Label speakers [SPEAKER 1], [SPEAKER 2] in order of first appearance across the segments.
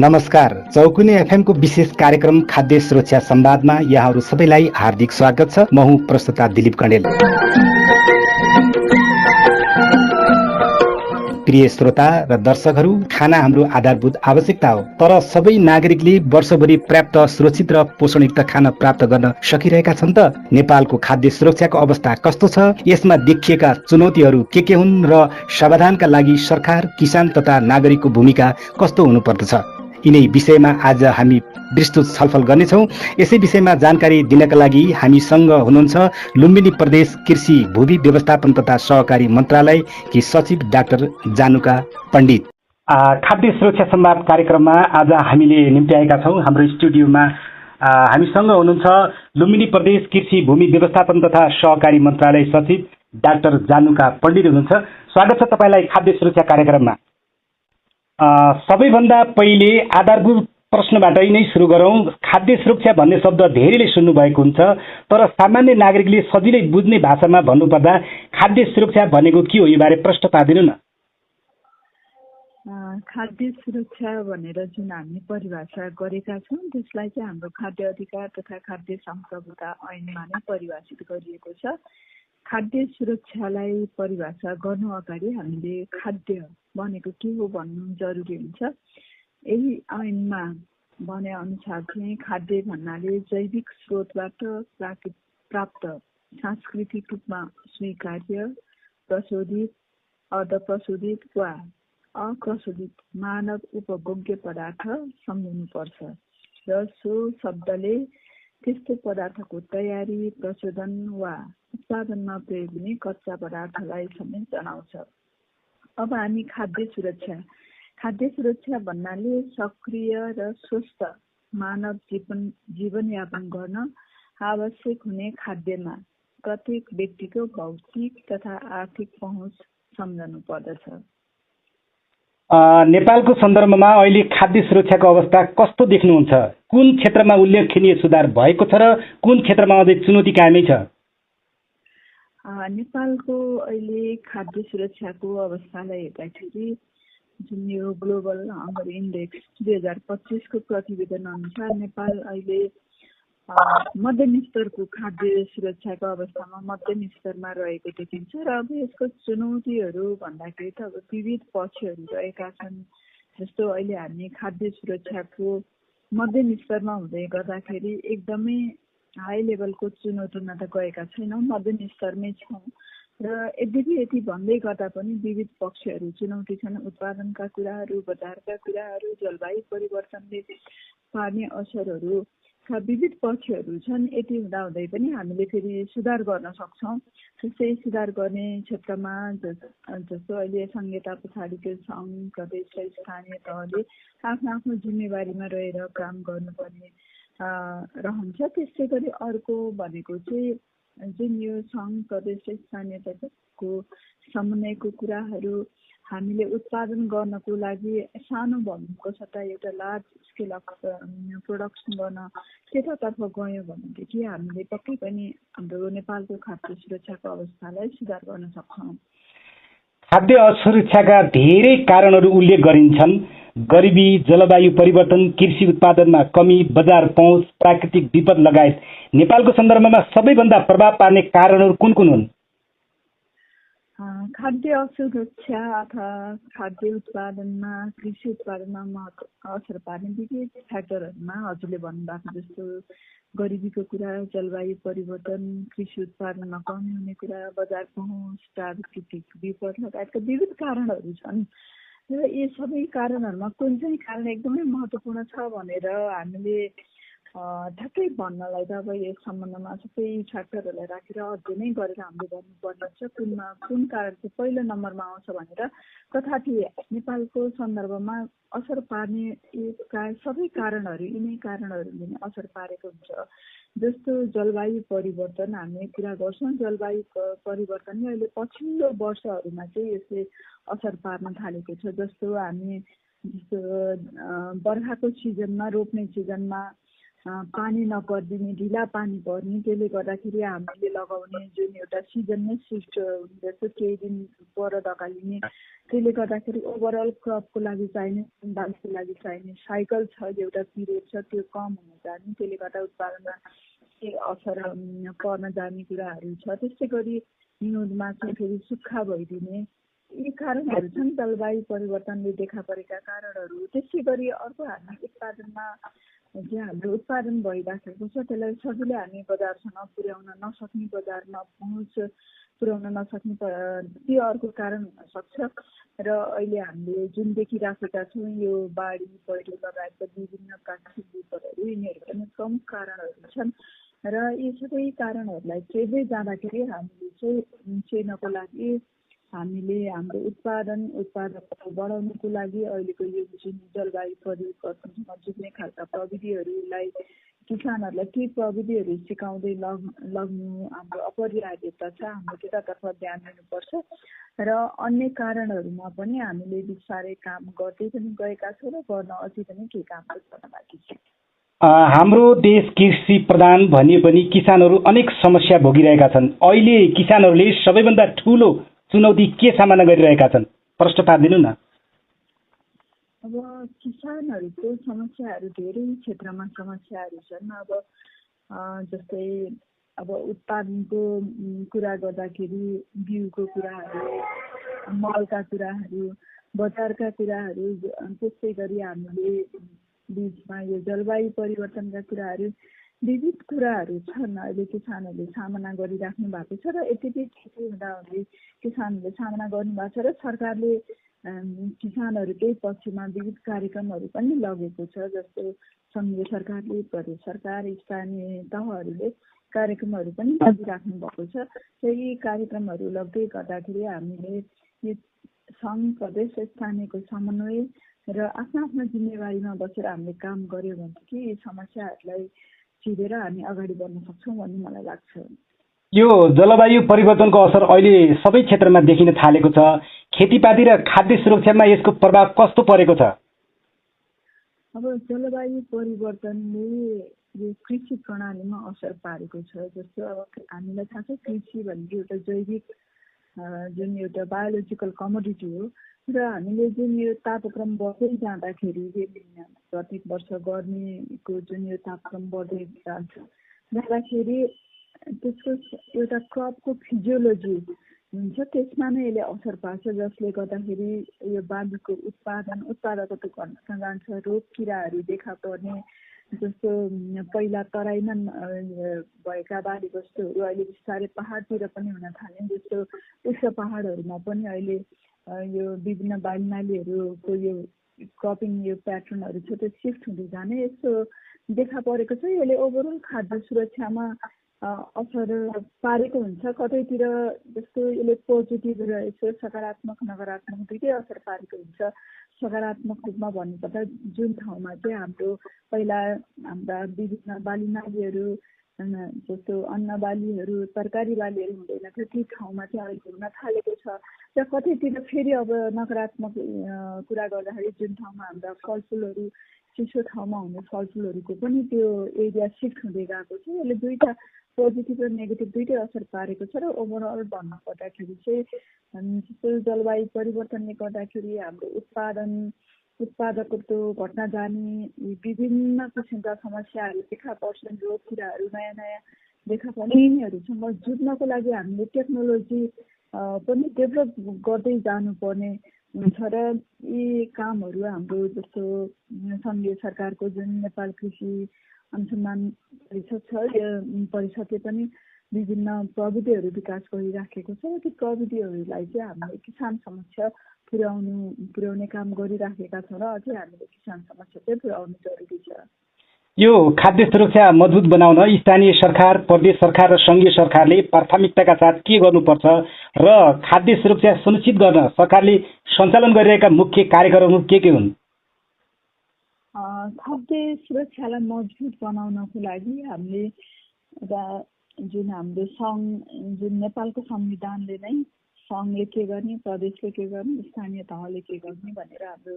[SPEAKER 1] नमस्कार। चौकुने एफएमको विशेष कार्यक्रम खाद्य सुरक्षा संवादमा यहाँहरू सबैलाई हार्दिक स्वागत छ। म हुँ प्रस्तुता दिलीप कण्डेल। प्रिय श्रोता र दर्शकहरू, खाना हाम्रो आधारभूत आवश्यकता हो, तर सबै नागरिकले वर्षभरि पर्याप्त सुरक्षित र पोषणयुक्त खाना प्राप्त गर्न सकिरहेका छन् त? नेपालको खाद्य सुरक्षाको अवस्था कस्तो छ? यसमा देखिएका चुनौतीहरू के हुन् र समाधानका लागि सरकार, किसान तथा नागरिकको भूमिका कस्तो हुनुपर्दछ? यिनै विषयमा आज हामी विस्तृत छलफल गर्नेछौँ। यसै विषयमा जानकारी दिनका लागि हामीसँग हुनुहुन्छ लुम्बिनी प्रदेश कृषि भूमि व्यवस्थापन तथा सहकारी मन्त्रालयकी सचिव डाक्टर जानुका पण्डित। खाद्य सुरक्षा संवाद कार्यक्रममा आज हामीले निम्त्याएका छौँ। हाम्रो स्टुडियोमा हामीसँग हुनुहुन्छ लुम्बिनी प्रदेश कृषि भूमि व्यवस्थापन तथा सहकारी मन्त्रालय सचिव डाक्टर जानुका पण्डित हुनुहुन्छ। स्वागत छ तपाईँलाई खाद्य सुरक्षा कार्यक्रममा। सबैभन्दा पहिले आधारभूत प्रश्नबाटै नै सुरु गरौँ। खाद्य सुरक्षा भन्ने शब्द धेरैले सुन्नुभएको हुन्छ, तर सामान्य नागरिकले सजिलै बुझ्ने भाषामा भन्नुपर्दा खाद्य सुरक्षा भनेको के हो, यो बारे प्रश्न पारिदिनु न।
[SPEAKER 2] खाद्य सुरक्षा भनेर जुन हामी परिभाषा गरेका छौँ त्यसलाई चाहिँ हाम्रो खाद्य अधिकार तथा खाद्य सम्प्रभुता ऐनमा नै परिभाषित गरिएको छ। खाद्य सुरक्षालाई परिभाषा गर्नु अगाडि हामीले खाद्य भनेको के हो भन्नु जरुरी हुन्छ। यही ऐनमा भने अनुसार चाहिँ खाद्य भन्नाले जैविक स्रोतबाट प्राप्त सांस्कृतिक रूपमा स्वीकार्य, प्रशोधित, अर्धप्रशोधित वा अप्रशोधित मानव उपभोग्य पदार्थ सम्झिनुपर्छ र सो शब्दले त्यस्तो पदार्थको तयारी, प्रशोधन वा उत्पादनमा प्रयोग हुने कच्चा पदार्थलाई समेत जनाउँछ। अब हामी खाद्य सुरक्षा भन्नाले सक्रिय र स्वस्थ मानव जीवनयापन गर्न आवश्यक हुने खाद्यमा प्रत्येक व्यक्तिको भौतिक तथा आर्थिक पहुँच सम्झनु पर्दछ।
[SPEAKER 1] नेपालको सन्दर्भमा अहिले खाद्य सुरक्षाको अवस्था कस्तो देख्नुहुन्छ? कुन क्षेत्रमा उल्लेखनीय सुधार भएको छ र कुन क्षेत्रमा अझै चुनौती कायमै छ?
[SPEAKER 2] नेपालको अहिले खाद्य सुरक्षाको अवस्थालाई हेर्दाखेरि जुन यो ग्लोबल हङ्गर इन्डेक्स 2025 को प्रतिवेदन अनुसार नेपाल अहिले मध्यम स्तरको खाद्य सुरक्षाको अवस्थामा मध्यम स्तरमा रहेको देखिन्छ र अब यसको चुनौतीहरू भन्दाखेरि त अब विविध पक्षहरू रहेका छन्। जस्तो अहिले हामी खाद्य सुरक्षाको मध्यम स्तरमा हुँदै गर्दाखेरि एकदमै हाई लेभलको चुनौतीमा त गएका छैनौँ, मध्यम स्तरमै छौँ र यति भन्दै गर्दा पनि विविध पक्षहरू चुनौती छन्। उत्पादनका कुराहरू, बजारका कुराहरू, जलवायु परिवर्तनले पार्ने असरहरूका विविध पक्षहरू छन्। यति हुँदाहुँदै पनि हामीले फेरि सुधार गर्न सक्छौँ। जस्तै सुधार गर्ने क्षेत्रमा जस्तो अहिले संहिता पछाडिको सङ्घ, प्रदेश र स्थानीय तहले आफ्नो जिम्मेवारीमा रहेर काम गर्नुपर्ने रहन्छ। त्यसै गरी अर्को भनेको चाहिँ जुन यो सङ्घ, प्रदेश र स्थानीय तहको समन्वयको कुराहरू हामीले उत्पादन गर्नको लागि सानो भूमिको सट्टा एउटा लार्ज स्केल अफ प्रोडक्सन गर्न त्यतातर्फ गयौँ भनेदेखि हामीले पक्कै पनि हाम्रो नेपालको खाद्य सुरक्षाको अवस्थालाई सुधार गर्न सक्छौँ।
[SPEAKER 1] खाद्य असुरक्षाका धेरै कारणहरू उल्लेख गरिन्छन्। गरिबी, जलवायु परिवर्तन, कृषि उत्पादनमा कमी, बजार पहुँच, प्राकृतिक विपद लगायत नेपालको सन्दर्भमा सबैभन्दा प्रभाव पार्ने कारणहरू कुन हुन्?
[SPEAKER 2] खाद्य असुरक्षा अथवा खाद्य उत्पादनमा, कृषि उत्पादनमा असर पार्ने विविध फ्याक्टरहरूमा हजुरले भन्नुभएको जस्तो गरिबीको कुरा, जलवायु परिवर्तन, कृषि उत्पादनमा कमी हुने कुरा, बजार पहुँच, प्राकृतिक विपद लगायतका विविध कारणहरू छन् र यी सबै कारणहरूमा कुन चाहिँ कारण एकदमै महत्त्वपूर्ण छ भनेर हामीले ठ्याक्कै भन्नलाई त अब यस सम्बन्धमा सबै फ्याक्टरहरूलाई राखेर अध्ययनै गरेर हामीले गर्नुपर्ने छ कुन कारण चाहिँ पहिलो नम्बरमा आउँछ भनेर। तथापि नेपालको सन्दर्भमा असर पार्ने सबै कारणहरू यिनै कारणहरूले नै असर पारेको हुन्छ। जस्तो जलवायु परिवर्तन हामी कुरा गर्छौँ। जलवायु परिवर्तनले अहिले पछिल्लो वर्षहरूमा चाहिँ यसले असर पार्न थालेको छ। जस्तो बर्खाको सिजनमा, रोप्ने सिजनमा पानी नपरिदिने, ढिला पानी पर्ने, त्यसले गर्दाखेरि हामीले लगाउने जुन एउटा सिजन नै सिफ्ट हुँदछ, केही दिन पर धकालिने, त्यसले गर्दाखेरि ओभरअल क्रपको लागि चाहिने, बालीको लागि चाहिने साइकल छ, एउटा पिरियड छ, त्यो कम हुन जाने, त्यसले गर्दा उत्पादनमा केही असर पर्न जाने कुराहरू छ। त्यस्तै गरी हिउँदमा चाहिँ फेरि सुक्खा भइदिने, यी कारणहरू छन् जलवायु परिवर्तनले देखा परेका कारणहरू। त्यसै गरी अर्को हामी उत्पादनमा चाहिँ हाम्रो उत्पादन भइराखेको छ, त्यसलाई सजिलै हामी बजारसँग पुर्याउन नसक्ने, बजारमा पहुँच पुर्याउन नसक्ने त्यो अर्को कारण हुनसक्छ। र अहिले हामीले जुन देखिराखेका छौँ यो बाढी पहिरो लगायतका विभिन्न प्राकृतिक विपदहरू, यिनीहरू पनि प्रमुख कारणहरू छन्। र यी सबै कारणहरूलाई चेप्दै जाँदाखेरि हामीले चाहिँ चिन्नको लागि हामीले हाम्रो उत्पादकता बढाउनको लागि अहिलेको यो जुन जलवायु परिवर्तनसँग जुझ्ने खालका प्रविधिहरूलाई किसानहरूलाई के प्रविधिहरू सिकाउँदै लग्नु हाम्रो अपरिहार्यता छ। हाम्रो त्यतातर्फ ध्यान दिनुपर्छ र अन्य कारणहरूमा पनि हामीले बिस्तारै काम गर्दै पनि गएका छौँ र गर्न अझै पनि केही कामहरू गर्न बाँकी छ।
[SPEAKER 1] हाम्रो देश कृषि प्रधान भनिए पनि किसानहरू अनेक समस्या भोगिरहेका छन्। अहिले किसानहरूले सबैभन्दा ठुलो चुनौती के सामना गरिरहेका छन्? प्रश्न पारिदिनु न।
[SPEAKER 2] अब किसानहरूको समस्याहरू धेरै क्षेत्रमा समस्याहरू छन्। अब जस्तै अब उत्पादनको कुरा गर्दाखेरि बिउको कुराहरू, मलका कुराहरू, बजारका कुराहरू, त्यस्तै गरी हामीले बिचमा यो जलवायु परिवर्तनका कुराहरू, विविध कुराहरू छन् अहिले किसानहरूले सामना गरिराख्नु भएको छ। र यति हुँदाहुँदै किसानहरूले सामना गर्नुभएको छ र सरकारले किसानहरूकै पक्षमा विविध कार्यक्रमहरू पनि लगेको छ। जस्तो सङ्घीय सरकारले, प्रदेश सरकार, स्थानीय तहहरूले कार्यक्रमहरू पनि लगिराख्नु भएको छ। यही कार्यक्रमहरू लग्दै गर्दाखेरि हामीले यो सङ्घ, प्रदेश, स्थानीयको समन्वय र आफ्नो जिम्मेवारीमा बसेर हामीले काम गऱ्यौँ भने चाहिँ यी समस्याहरूलाई चिरेर हामी अगाडि बढ्न सक्छौँ भन्ने मलाई लाग्छ।
[SPEAKER 1] यो जलवायु परिवर्तनको असर अहिले सबै क्षेत्रमा देखिन थालेको छ। खेतीपाती र खाद्य सुरक्षामा यसको प्रभाव कस्तो परेको छ?
[SPEAKER 2] अब जलवायु परिवर्तनले यो कृषि प्रणालीमा असर पारेको छ। जस्तो अब हामीलाई थाहा छ कृषि भनेको एउटा जैविक जुन एउटा बायोलोजिकल कमोडिटी हो र हामीले जुन यो तापक्रम बढ्दै जाँदाखेरि प्रत्येक वर्ष गर्मीको जुन यो तापक्रम बढ्दै जाँदाखेरि त्यसको एउटा क्रपको फिजियोलोजी हुन्छ, त्यसमा नै यसले असर पार्छ, जसले गर्दाखेरि यो बालीको उत्पादकता घट्न जान्छ, रोग किराहरू देखा पर्ने। जस्तो पहिला तराईमा भएका बाली वस्तुहरू अहिले बिस्तारै पहाडतिर पनि हुन थाले। जस्तो उच्च पहाडहरूमा पनि अहिले यो विभिन्न बाली नालीहरूको यो क्रपिङ यो प्याटर्नहरू छ, त्यो सिफ्ट हुँदै जाने यस्तो देखा परेको छ। यसले ओभरअल खाद्य सुरक्षामा असर पारेको हुन्छ। कतैतिर जस्तो यसले पोजिटिभ र यसो सकारात्मक नकारात्मक दुइटै असर पारेको हुन्छ। सकारात्मक रूपमा भन्नुपर्दा जुन ठाउँमा चाहिँ हाम्रो पहिला हाम्रा विभिन्न बाली नालीहरू जस्तो अन्न बालीहरू, तरकारी बालीहरू हुँदैन थियो, ती ठाउँमा चाहिँ अहिले हुन थालेको छ। र कतैतिर फेरि अब नकारात्मक कुरा गर्दाखेरि जुन ठाउँमा हाम्रा फलफुलहरू चिसो ठाउँमा हुने फलफुलहरूको पनि त्यो एरिया सिफ्ट हुँदै गएको छ। यसले दुईवटा पोजिटिभ र नेगेटिभ दुइटै असर पारेको छ। र ओभरअल भन्नुपर्दाखेरि चाहिँ जस्तो जलवायु परिवर्तनले गर्दाखेरि हाम्रो उत्पादकत्व घट्न जाने विभिन्न किसिमका समस्याहरू देखा पर्छन्। रोग किराहरू नयाँ देखा पर्ने, यिनीहरूसँग जुझ्नको लागि हामीले टेक्नोलोजी पनि डेभलप गर्दै जानुपर्ने हुन्छ। र यी कामहरू हाम्रो जस्तो सङ्घीय सरकारको जुन नेपाल कृषि अनुसन्धान परिषद छ, यो परिषदले पनि विभिन्न प्रविधिहरू विकास गरिराखेको छ। त्यो प्रविधिहरूलाई चाहिँ हामीले किसान समक्ष पुर्याउने काम गरिराखेका छौँ र अझै हामीले किसान समक्ष चाहिँ पुर्याउनु जरुरी छ।
[SPEAKER 1] यो खाद्य सुरक्षा मजबुत बनाउन स्थानीय सरकार, प्रदेश सरकार र सङ्घीय सरकारले प्राथमिकताका साथ के गर्नुपर्छ र खाद्य सुरक्षा सुनिश्चित गर्न सरकारले सञ्चालन गरिरहेका मुख्य कार्यक्रमहरू के हुन्?
[SPEAKER 2] खाद्य सुरक्षालाई मजबुत बनाउनको लागि हामीले जुन हाम्रो सङ्घ, जुन नेपालको संविधानले नै सङ्घले के गर्ने, प्रदेशले के गर्ने, स्थानीय तहले के गर्ने भनेर हाम्रो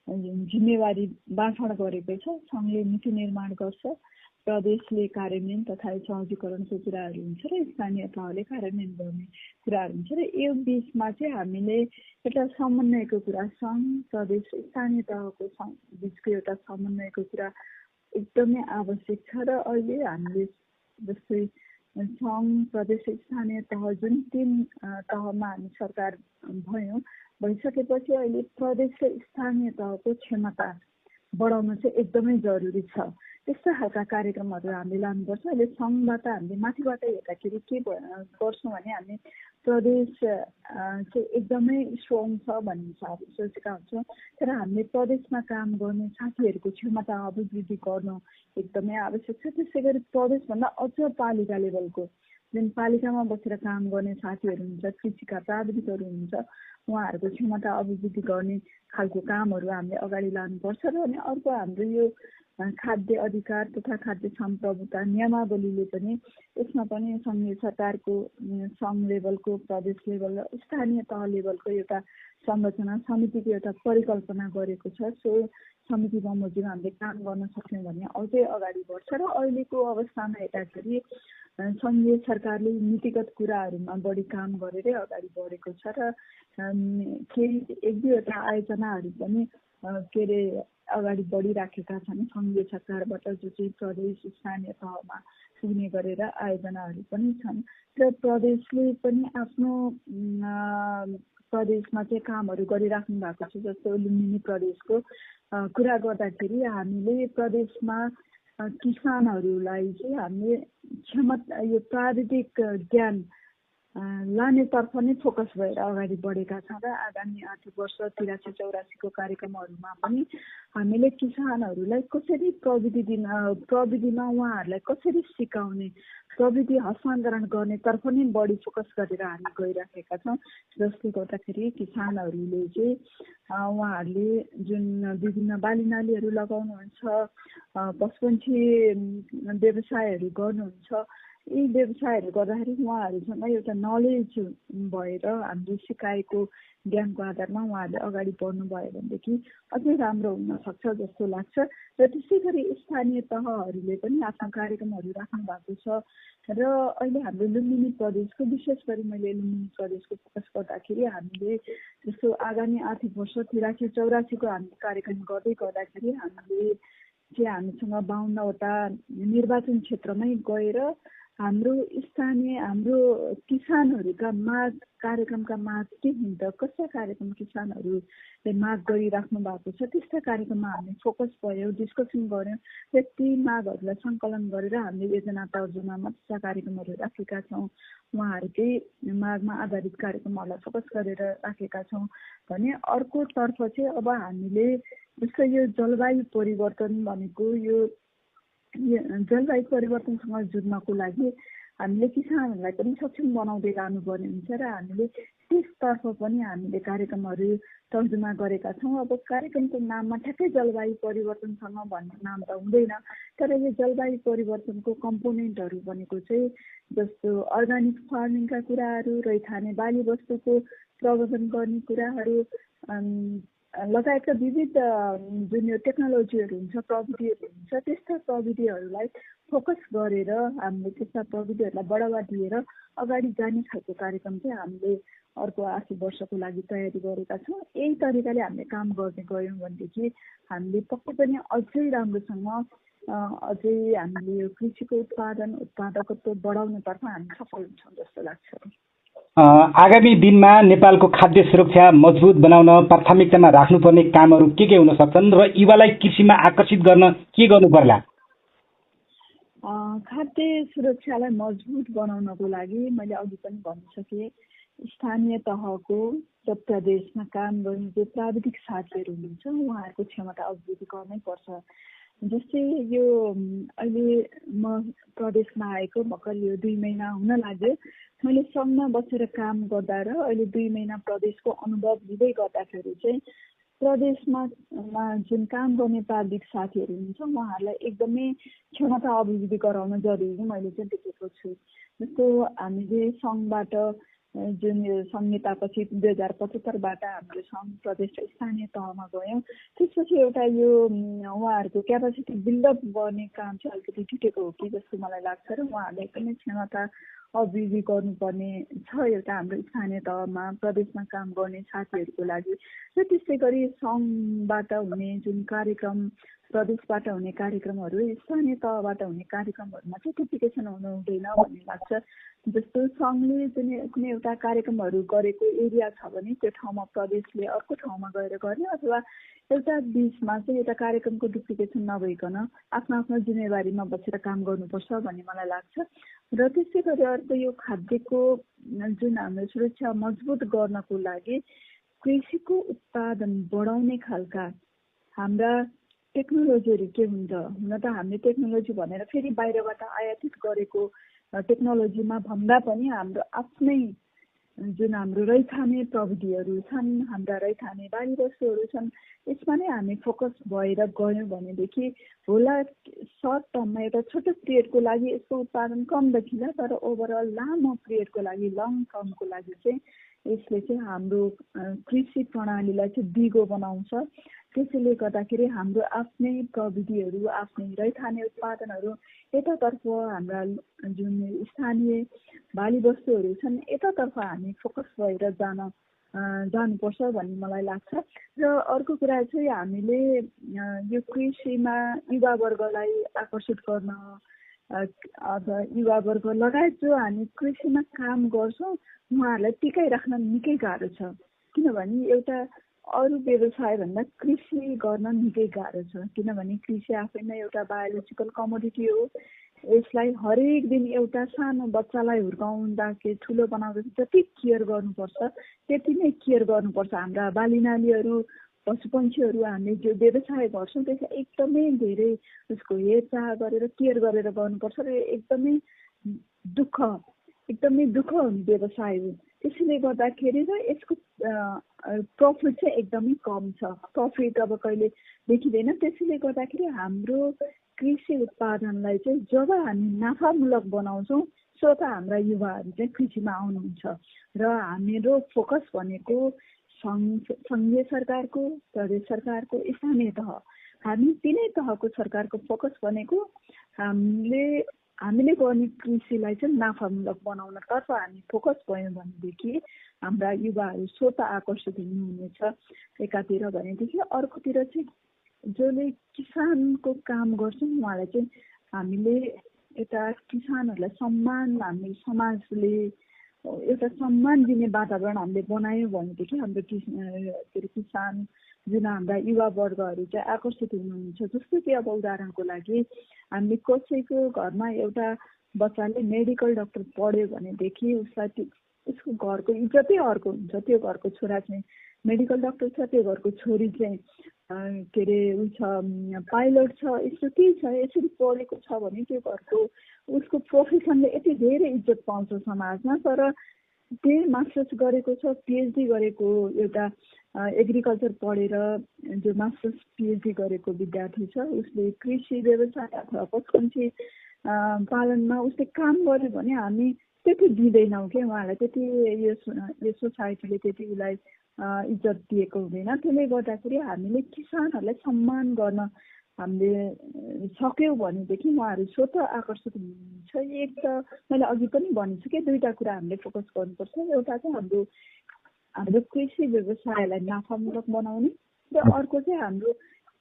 [SPEAKER 2] जिम्मेवारी बाँडफाँड गरेको छ। सङ्घले नीति निर्माण गर्छ, प्रदेशले कार्यान्वयन तथा सहजीकरणको कुराहरू हुन्छ र स्थानीय तहले कार्यान्वयन गर्ने कुराहरू हुन्छ र यो बिचमा चाहिँ हामीले एउटा समन्वयको कुरा, सङ्घ प्रदेश स्थानीय तहको बिचको एउटा समन्वयको कुरा एकदमै आवश्यक छ। र अहिले हामीले जस्तै सङ्घ प्रदेश स्थानीय तह जुन 3 तहमा हामी सरकार भइसकेपछि अहिले प्रदेश र स्थानीय तहको क्षमता बढाउन चाहिँ एकदमै जरुरी छ। त्यस्ता खालका कार्यक्रमहरू हामीले लानुपर्छ। अहिले सङ्घबाट हामीले माथिबाट हेर्दाखेरि के गर्छौँ भने हामी प्रदेश चाहिँ एकदमै स्ट्रङ छ भन्ने हामी सोचेका हुन्छौँ, तर हामीले प्रदेशमा काम गर्ने साथीहरूको क्षमता अभिवृद्धि गर्नु एकदमै आवश्यक छ। त्यसै गरी प्रदेशभन्दा अझ पालिका लेभलको जुन पालिकामा बसेर काम गर्ने साथीहरू हुन्छ, कृषिका प्राविधिकहरू हुन्छ, उहाँहरूको क्षमता अभिवृद्धि गर्ने खालको कामहरू हामीले अगाडि लानुपर्छ। र अनि अर्को हाम्रो यो खाद्य अधिकार तथा खाद्य सम्प्रभुता नियमावलीले पनि यसमा पनि सङ्घीय सरकारको सङ्घ लेभलको, प्रदेश लेभल र स्थानीय तह लेभलको एउटा संरचना समितिको एउटा परिकल्पना गरेको छ। सो समिति बमोजिम हामीले काम गर्न सक्यौँ भने अझै अगाडि बढ्छ। र अहिलेको अवस्थामा हेर्दाखेरि सङ्घीय सरकारले नीतिगत कुराहरूमा बढी काम गरेरै अगाडि बढेको छ र केही 1-2वटा आयोजनाहरू पनि अगाडि बढिराखेका छन् सङ्घीय सरकारबाट, जो चाहिँ प्रदेश स्थानीय तहमा पुग्ने गरेर आयोजनाहरू पनि छन्। र प्रदेशले पनि आफ्नो प्रदेशमा चाहिँ कामहरू गरिराख्नु भएको छ। जस्तो लुम्बिनी प्रदेशको कुरा गर्दाखेरि हामीले प्रदेशमा किसानहरूलाई चाहिँ हामीले क्षमता यो प्राविधिक ज्ञान लानेतर्फ नै फोकस भएर अगाडि बढेका छौँ र आगामी आर्थिक वर्ष 83-84को कार्यक्रमहरूमा पनि हामीले किसानहरूलाई कसरी प्रविधिमा उहाँहरूलाई कसरी सिकाउने, प्रविधि हस्तान्तरण गर्नेतर्फ नै बढी फोकस गरेर हामी गइराखेका छौँ। जसले गर्दाखेरि किसानहरूले चाहिँ उहाँहरूले जुन विभिन्न बाली नालीहरू लगाउनुहुन्छ, पशुपन्छी व्यवसायहरू गर्नुहुन्छ, यी व्यवसायहरू गर्दाखेरि उहाँहरूसँग एउटा नलेज भएर हामीले सिकाएको ज्ञानको आधारमा उहाँहरूले अगाडि बढ्नुभयो भनेदेखि अझै राम्रो हुनसक्छ जस्तो लाग्छ। र त्यसै गरी स्थानीय तहहरूले पनि आफ्नो कार्यक्रमहरू राख्नु भएको छ। र अहिले हाम्रो लुम्बिनी प्रदेशको, विशेष गरी मैले लुम्बिनी प्रदेशको फोकस गर्दाखेरि हामीले जस्तो आगामी आर्थिक वर्ष 83-84को हामीले कार्यक्रम गर्दाखेरि हामीसँग 52वटा निर्वाचन क्षेत्रमै गएर हाम्रो किसानहरूका माग, कार्यक्रमका माग के हुन्छ, कस्ता कार्यक्रम किसानहरूले माग गरिराख्नु भएको छ, त्यस्ता कार्यक्रममा हामी फोकस भयौँ, डिस्कसन गऱ्यौँ र ती मागहरूलाई सङ्कलन गरेर हामीले योजना तर्जुमामा त्यस्ता कार्यक्रमहरू राखेका छौँ। उहाँहरूकै मागमा आधारित कार्यक्रमहरूलाई फोकस गरेर राखेका छौँ भने अर्कोतर्फ चाहिँ अब हामीले जस्तो यो जलवायु परिवर्तन भनेको यो जलवायु परिवर्तनसँग जुझ्नको लागि हामीले किसानहरूलाई पनि सक्षम बनाउँदै लानुपर्ने हुन्छ र हामीले त्यसतर्फ पनि हामीले कार्यक्रमहरू तर्जुमा गरेका छौँ। अब कार्यक्रमको नाममा ठ्याक्कै जलवायु परिवर्तनसँग भन्ने नाम त हुँदैन, तर यो जलवायु परिवर्तनको कम्पोनेन्टहरू भनेको चाहिँ जस्तो अर्ग्यानिक फार्मिङका कुराहरू, रैथाने बाली वस्तुको प्रवर्धन गर्ने कुराहरू लगायतका विविध जुन यो टेक्नोलोजीहरू हुन्छ, प्रविधिहरू हुन्छ, त्यस्ता प्रविधिहरूलाई फोकस गरेर हामीले त्यस्ता प्रविधिहरूलाई बढावा दिएर अगाडि जाने खालको कार्यक्रम चाहिँ हामीले अर्को आर्थिक वर्षको लागि तयारी गरेका छौँ। यही तरिकाले हामीले काम गर्ने गयौँ भनेदेखि हामीले पक्कै पनि अझै राम्रोसँग अझै हामीले यो कृषिको उत्पादकत्व बढाउनतर्फ हामी सफल हुन्छौँ जस्तो लाग्छ।
[SPEAKER 1] आगामी दिनमा नेपालको खाद्य सुरक्षा मजबुत बनाउन प्राथमिकतामा राख्नुपर्ने कामहरू के हुन सक्छन् र युवालाई कृषिमा आकर्षित गर्न के गर्नु पर्ला?
[SPEAKER 2] खाद्य सुरक्षालाई मजबुत बनाउनको लागि मैले अघि पनि भनिसकेँ, स्थानीय तहको र प्रदेशमा काम गर्ने जो प्राविधिक साथीहरू हुनुहुन्छ उहाँहरूको क्षमता अभिवृद्धि गर्नै पर्छ। जस्तै यो अहिले म प्रदेशमा आएको भर्खर यो 2 महिना हुन लाग्यो। मैले सङ्घमा बसेर काम गर्दा र अहिले 2 महिना प्रदेशको अनुभव लिँदै गर्दाखेरि चाहिँ प्रदेशमा जुन काम गर्ने प्राविधिक साथीहरू हुनुहुन्छ उहाँहरूलाई एकदमै क्षमता अभिवृद्धि गराउन जरुरी मैले चाहिँ देखेको छु। जस्तो हामीले सङ्घबाट जुन यो संहितापछि 2075बाट हाम्रो सङ्घ प्रदेश र स्थानीय तहमा गयौँ। त्यसपछि एउटा यो उहाँहरूको क्यापासिटी बिल्डअप गर्ने काम चाहिँ अलिकति छुटेको हो कि जस्तो मलाई लाग्छ र उहाँहरूले पनि क्षमता अभिवृद्धि गर्नुपर्ने छ एउटा हाम्रो स्थानीय तहमा प्रदेशमा काम गर्ने साथीहरूको लागि। र त्यस्तै गरी सङ्घबाट हुने जुन कार्यक्रम, प्रदेशबाट हुने कार्यक्रमहरू, स्थानीय तहबाट हुने कार्यक्रमहरूमा चाहिँ डुप्लिकेसन हुनु हुँदैन भन्ने लाग्छ। जस्तो सङ्घले कुनै एउटा कार्यक्रमहरू गरेको एरिया छ भने त्यो ठाउँमा प्रदेशले अर्को ठाउँमा गएर गर्ने, अथवा एउटा बिचमा चाहिँ एउटा कार्यक्रमको डुप्लिकेसन नभइकन आफ्नो आफ्नो जिम्मेवारीमा बसेर काम गर्नुपर्छ भन्ने मलाई लाग्छ। र त्यसै गरी अर्को यो खाद्यको जुन हाम्रो सुरक्षा मजबुत गर्नको लागि कृषिको उत्पादन बढाउने खालका हाम्रा टेक्नोलोजीहरू के हुन्छ। हुन त हामीले टेक्नोलोजी भनेर फेरि बाहिरबाट आयातित गरेको टेक्नोलोजीमा भन्दा पनि हाम्रो आफ्नै जुन हाम्रो रैथाने प्रविधिहरू छन्, हाम्रा रैथाने बालीबस्तुहरू छन्, यसमा नै हामी फोकस भएर गयौँ भनेदेखि होला सर्ट टर्ममा एउटा छोटो पिरियडको लागि यसको उत्पादन कम देखिन्छ, तर ओभरअल लामो पिरियडको लागि, लङ टर्मको लागि चाहिँ यसले चाहिँ हाम्रो कृषि प्रणालीलाई चाहिँ दिगो बनाउँछ। त्यसैले गर्दाखेरि हाम्रो आफ्नै प्रविधिहरू, आफ्नै रैथाने उत्पादनहरू यतातर्फ हाम्रा जुन स्थानीय बालीबस्तुहरू छन् यतातर्फ हामी फोकस भएर जानुपर्छ भन्ने मलाई लाग्छ। र अर्को कुरा चाहिँ हामीले यो कृषिमा युवावर्गलाई आकर्षित गर्न अथवा युवावर्ग लगायत जो हामी कृषिमा काम गर्छौँ उहाँहरूलाई टिकाइराख्न निकै गाह्रो छ। किनभने एउटा अरू व्यवसायभन्दा कृषि गर्न निकै गाह्रो छ। किनभने कृषि आफैमा एउटा बायोलोजिकल कमोडिटी हो। यसलाई हरेक दिन एउटा सानो बच्चालाई हुर्काउँदाखेरि ठुलो बनाउँदा जति केयर गर्नुपर्छ त्यति नै केयर गर्नुपर्छ। हाम्रा बालीनालीहरू, पशुपन्छीहरू हामीले जो व्यवसाय गर्छौँ त्यसलाई एकदमै धेरै उसको हेरचाह गरेर केयर गरेर गर्नुपर्छ र एकदमै दुःख हुने व्यवसाय हो। त्यसैले गर्दाखेरि र यसको प्रफिट चाहिँ एकदमै कम छ, प्रफिट अब कहिले देखिँदैन। त्यसैले गर्दाखेरि हाम्रो कृषि उत्पादनलाई चाहिँ जब हामी नाफामूलक बनाउँछौँ त हाम्रा युवाहरू चाहिँ कृषिमा आउनुहुन्छ। र हाम्रो फोकस भनेको सङ्घीय सरकारको, प्रदेश सरकारको, स्थानीय तह, हामी तिनै तहको सरकारको फोकस भनेको हामीले गर्ने कृषिलाई चाहिँ नाफामूलक बनाउनतर्फ हामी फोकस भयौँ भनेदेखि हाम्रा युवाहरू स्वतः आकर्षित हुनुहुनेछ एकातिर भनेदेखि। अर्कोतिर चाहिँ जसले किसानको काम गर्छौँ उहाँलाई चाहिँ हामीले यता किसानहरूलाई सम्मान, हामीले समाजले एउटा सम्मान दिने वातावरण हामीले बनायौँ भनेदेखि हाम्रो किसान जुन हाम्रा युवावर्गहरू चाहिँ आकर्षित हुनुहुन्छ। जस्तो कि अब उदाहरणको लागि हामीले कसैको घरमा एउटा बच्चाले मेडिकल डक्टर पढ्यो भनेदेखि उसलाई उसको घरको इज्जतै अर्को हुन्छ। त्यो घरको छोरा चाहिँ मेडिकल डक्टर छ, त्यो घरको छोरी चाहिँ ऊ छ पाइलट छ, यस्तो केही छ, यसरी पढेको छ भने त्यो घरको उसको प्रोफेसनले यति धेरै इज्जत पाउँछ समाजमा। तर त्यही मास्टर्स गरेको छ, पिएचडी गरेको, एउटा एग्रिकल्चर पढेर जो मास्टर्स पिएचडी गरेको विद्यार्थी छ उसले कृषि व्यवसाय अथवा पशुपन्छी पालनमा उसले काम गर्यो भने हामी त्यति दिँदैनौँ कि उहाँलाई त्यति यो सोसाइटीले त्यति उसलाई इज्जत दिएको हुँदैन। त्यसले गर्दाखेरि हामीले किसानहरूलाई सम्मान गर्न हामीले सक्यौँ भनेदेखि उहाँहरू स्वतः आकर्षित हुनुहुन्छ। एक त मैले अघि पनि भनेको छु कि दुईवटा कुरा हामीले फोकस गर्नुपर्छ। एउटा चाहिँ हाम्रो कृषि व्यवसायलाई नाफामूलक बनाउने र अर्को चाहिँ हाम्रो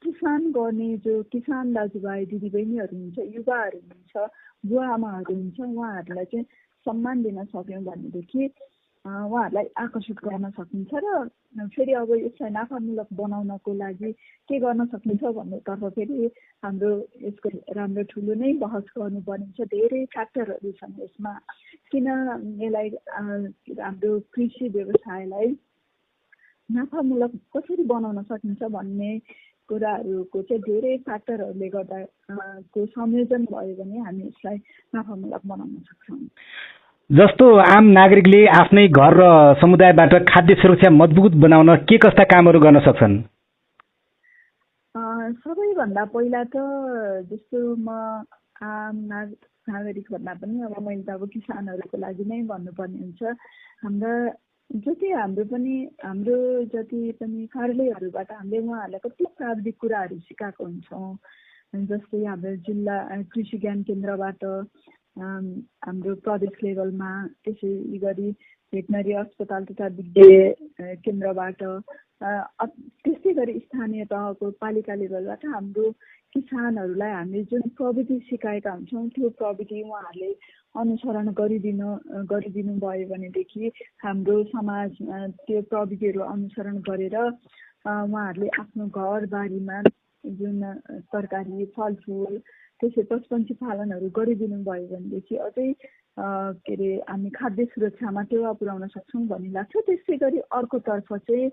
[SPEAKER 2] किसान गर्ने जो किसान दाजुभाइ दिदीबहिनीहरू हुन्छ, युवाहरू हुनुहुन्छ, बुवा आमाहरू हुन्छ, उहाँहरूलाई चाहिँ सम्मान दिन सक्यौँ भनेदेखि उहाँहरूलाई आकर्षित गर्न सकिन्छ। र फेरि अब यसलाई नाफामूलक बनाउनको लागि के गर्न सकिन्छ भन्नेतर्फ फेरि हाम्रो यसको राम्रो ठुलो नै बहस गर्नुपर्ने छ। धेरै फ्याक्टरहरू छन् यसमा, किन यसलाई हाम्रो कृषि व्यवसायलाई नाफामूलक कसरी बनाउन सकिन्छ भन्ने कुराहरूको चाहिँ धेरै फ्याक्टरहरूले गर्दा को संयोजन भयो भने हामी यसलाई नाफामूलक बनाउन सक्छौँ।
[SPEAKER 1] जस्तो आम नागरिकले आफ्नै घर र समुदायबाट खाद्य सुरक्षा मजबुत बनाउन के कस्ता कामहरू गर्न सक्छन्?
[SPEAKER 2] सबैभन्दा पहिला त जस्तो म नागरिकहरूमा पनि अब मैले त अब किसानहरूको लागि नै भन्नुपर्ने हुन्छ। हाम्रो जति पनि कार्यालयहरूबाट हामीले उहाँहरूलाई कति प्राविधिक कुराहरू सिकाएको हुन्छौँ। जस्तै हाम्रो जिल्ला कृषि ज्ञान केन्द्रबाट हाम्रो प्रदेश लेभलमा, त्यसै गरी भेटनरी अस्पताल तथा विज्ञान केन्द्रबाट, त्यस्तै गरी स्थानीय तहको पालिका लेभलबाट हाम्रो किसानहरूलाई हामीले जुन प्रविधि सिकाएका हुन्छौँ त्यो प्रविधि उहाँहरूले अनुसरण गरिदिनु भयो भनेदेखि हाम्रो समाजमा त्यो प्रविधिहरू अनुसरण गरेर उहाँहरूले आफ्नो घरबारीमा जुन तरकारी, फलफुल, त्यसै पशुपन्छी पालनहरू गरिदिनु भयो भनेदेखि अझै हामी खाद्य सुरक्षामा टेवा पुर्याउन सक्छौँ भन्ने लाग्छ। त्यसै गरी अर्कोतर्फ चाहिँ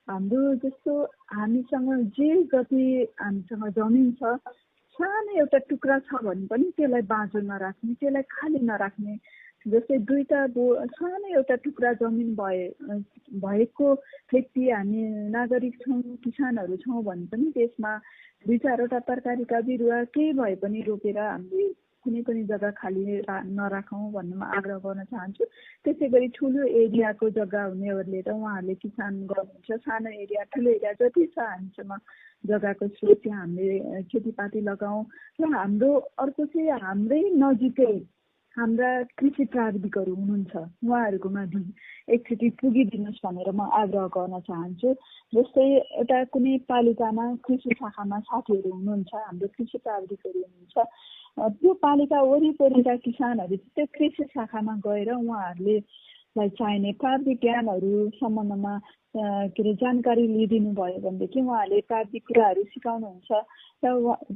[SPEAKER 2] हाम्रो जस्तो हामीसँग जे जति हामीसँग जमिन छ, सानो एउटा टुक्रा छ भने पनि त्यसलाई बाँझो नराख्ने, त्यसलाई खाली नराख्ने। जस्तै सानो एउटा टुक्रा जमिन भएको व्यक्ति हामी नागरिक छौँ, किसानहरू छौँ भने पनि त्यसमा 2-4वटा तरकारीका बिरुवा केही भए पनि रोपेर हामीले कुनै पनि जग्गा खाली नराखौँ भन्ने म आग्रह गर्न चाहन्छु। त्यसै गरी ठुलो एरियाको जग्गा हुनेहरूले त उहाँहरूले किसान गर्नुहुन्छ। सानो एरिया, ठुलो एरिया जति छ हामीसँग जग्गाको स्रोत चाहिँ हामीले खेतीपाती लगाउँ। र हाम्रो अर्को चाहिँ हाम्रै नजिकै हाम्रा कृषि प्राविधिकहरू हुनुहुन्छ, उहाँहरूकोमा एकचोटि पुगिदिनुहोस् भनेर म आग्रह गर्न चाहन्छु। जस्तै एउटा कुनै पालिकामा कृषि शाखामा साथीहरू हुनुहुन्छ, हाम्रो कृषि प्राविधिकहरू हुनुहुन्छ, त्यो पालिका वरिपरिका किसानहरू त्यो कृषि शाखामा गएर उहाँहरूलाई चाहिने प्राविधिक ज्ञानहरू सम्बन्धमा जानकारी लिइदिनु भयो भनेदेखि उहाँहरूले प्राविधिक कुराहरू सिकाउनुहुन्छ र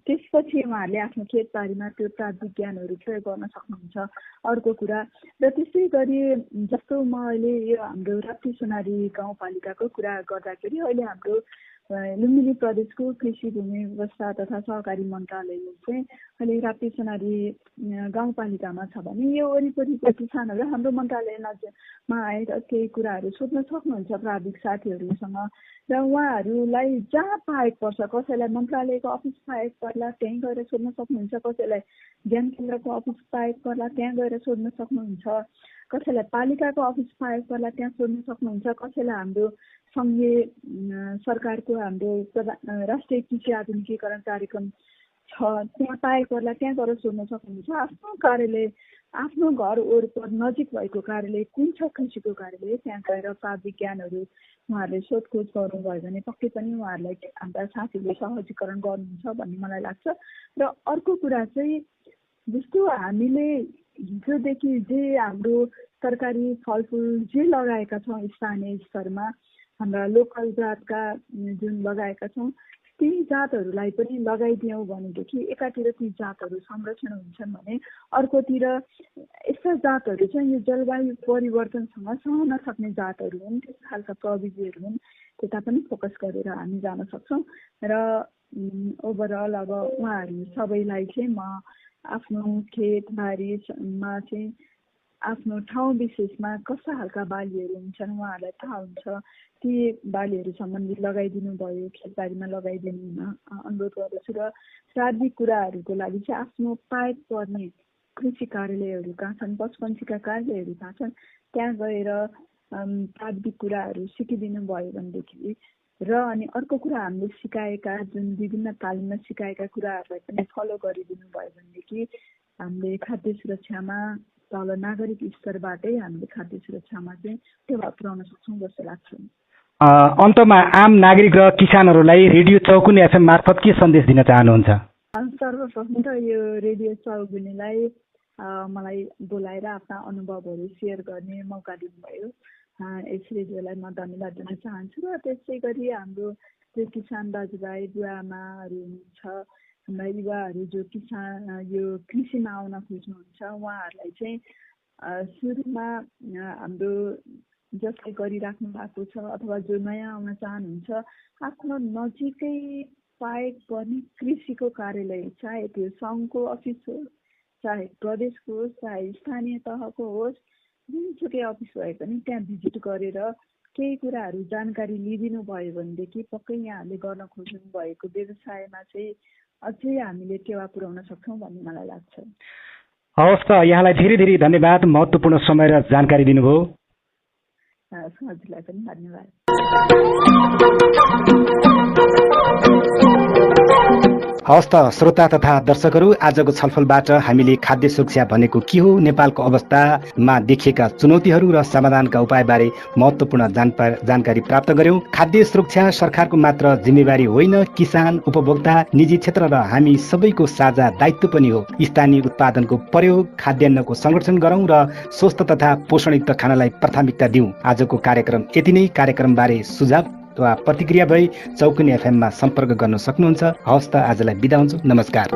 [SPEAKER 2] त्यसपछि उहाँहरूले आफ्नो खेतबारीमा त्यो प्राविधिक ज्ञानहरू प्रयोग गर्न सक्नुहुन्छ। अर्को कुरा र त्यसै गरी जस्तो म अहिले यो हाम्रो राप्ती सोनारी गाउँपालिकाको कुरा गर्दाखेरि अहिले हाम्रो लुम्बिनी प्रदेशको कृषि भूमि व्यवस्था तथा सहकारी मन्त्रालयले चाहिँ अहिले राप्ती सोनारी गाउँपालिकामा छ भने यो वरिपरिको किसानहरू हाम्रो मन्त्रालयमा आएर केही कुराहरू सोध्न सक्नुहुन्छ प्राविधिक साथीहरूसँग। र उहाँहरूलाई जहाँ पाएको पर्छ, कसैलाई मन्त्रालयको अफिस पाएको पर्ला त्यहीँ गएर सोध्न सक्नुहुन्छ, कसैलाई ज्ञान केन्द्रको अफिस पाएको पर्ला त्यहाँ गएर सोध्न सक्नुहुन्छ, कसैलाई पालिकाको अफिस पाएको पर्ला त्यहाँ सोध्न सक्नुहुन्छ, कसैलाई हाम्रो सङ्घीय सरकारको हाम्रो राष्ट्रिय कृषि आधुनिकीकरण कार्यक्रम छ त्यहाँ पाएको पर्ला त्यहाँ गएर सोध्न सक्नुहुन्छ। आफ्नो कार्यालय, आफ्नो घर वरिपरि नजिक भएको कार्यालय कुन छ कृषिको कार्यालय, त्यहाँ गएर प्राविधिक ज्ञानहरू उहाँहरूले सोधखोज गर्नुभयो भने पक्कै पनि उहाँहरूलाई हाम्रा साथीहरूले सहजीकरण गर्नुहुन्छ भन्ने मलाई लाग्छ। र अर्को कुरा चाहिँ जस्तो हामीले हिजोदेखि जे हाम्रो तरकारी फलफुल जे लगाएका छौँ स्थानीय स्तरमा, हाम्रा लोकल जातका जुन लगाएका छौँ ती जातहरूलाई पनि लगाइदियौँ भनेदेखि एकातिर ती जातहरू संरक्षण हुन्छन् भने अर्कोतिर यस्ता जातहरू चाहिँ यो जलवायु परिवर्तनसँग सहन सक्ने जातहरू हुन्, त्यस खालका प्रविधिहरू हुन्, त्यता पनि फोकस गरेर हामी जान सक्छौँ। र ओभरअल अब उहाँहरू सबैलाई चाहिँ म आफ्नो खेतबारीमा चाहिँ आफ्नो ठाउँ विशेषमा कस्ता खालका बालीहरू हुन्छन् उहाँहरूलाई थाहा हुन्छ, ती बालीहरू सम्बन्धी लगाइदिनु भयो, खेतबारीमा लगाइदिनु अनुरोध गर्दछु। र प्राविधिक कुराहरूको लागि चाहिँ आफ्नो पाएको पर्ने कृषि कार्यालयहरू कहाँ छन्, पशुपन्छीका कार्यालयहरू कहाँ छन्, त्यहाँ गएर प्राविधिक कुराहरू सिकिदिनु भयो भनेदेखि र अनि अर्को कुरा हामीले सिकाएका जुन विभिन्न तालिममा सिकाएका कुराहरूलाई पनि फलो गरिदिनु भयो भनेदेखि हामीले खाद्य सुरक्षामा तल नागरिक स्तरबाटै हामीले खाद्य सुरक्षामा चाहिँ टेवा पुर्याउन सक्छौँ जस्तो लाग्छ।
[SPEAKER 1] अन्तमा आम नागरिक र किसानहरूलाई रेडियो चौकुने एफएम मार्फत के सन्देश दिन चाहनुहुन्छ?
[SPEAKER 2] सर्वप्रथम त यो रेडियो चौकुनेलाई मलाई बोलाएर आफ्ना अनुभवहरू सेयर गर्ने मौका दिनुभयो, यस रेडियोलाई म धन्यवाद दिन चाहन्छु। र त्यसै गरी हाम्रो जो किसान दाजुभाइ बुवाआमाहरू हुनुहुन्छ, हाम्रा युवाहरू जो यो कृषिमा आउन खोज्नुहुन्छ उहाँहरूलाई चाहिँ सुरुमा हाम्रो जसले गरिराख्नु भएको छ अथवा जो नयाँ आउन चाहनुहुन्छ आफ्नो नजिकै पाएको पर्ने कृषिको कार्यालय, चाहे त्यो सङ्घको अफिस होस्, चाहे प्रदेशको होस्, चाहे स्थानीय तहको होस्, जुनसुकै अफिस भए पनि त्यहाँ भिजिट गरेर केही कुराहरू जानकारी लिइदिनु भयो भनेदेखि पक्कै यहाँहरूले गर्न खोज्नु भएको व्यवसायमा चाहिँ अझै हामीले टेवा पुर्याउन सक्छौँ भन्ने मलाई लाग्छ।
[SPEAKER 1] हवस् त, यहाँलाई धेरै धेरै धन्यवाद, महत्त्वपूर्ण समय र जानकारी दिनुभयो।
[SPEAKER 2] हजुरलाई पनि धन्यवाद।
[SPEAKER 1] हवस् त श्रोता तथा दर्शकहरू, आजको छलफलबाट हामीले खाद्य सुरक्षा भनेको के हो, नेपालको अवस्थामा देखिएका चुनौतीहरू र समाधानका उपायबारे महत्त्वपूर्ण जानकारी प्राप्त गर्यौं। खाद्य सुरक्षा सरकारको मात्र जिम्मेवारी होइन, किसान, उपभोक्ता, निजी क्षेत्र र हामी सबैको साझा दायित्व पनि हो। स्थानीय उत्पादनको प्रयोग, खाद्यान्नको संरक्षण गरौँ र स्वस्थ तथा पोषणयुक्त खानालाई प्राथमिकता दिउँ। आजको कार्यक्रम यति नै। कार्यक्रमबारे सुझाव वा प्रतिक्रिया भई चौकुनी एफएममा सम्पर्क गर्न सक्नुहुन्छ। हवस् त, आजलाई बिदा हुन्छु। नमस्कार।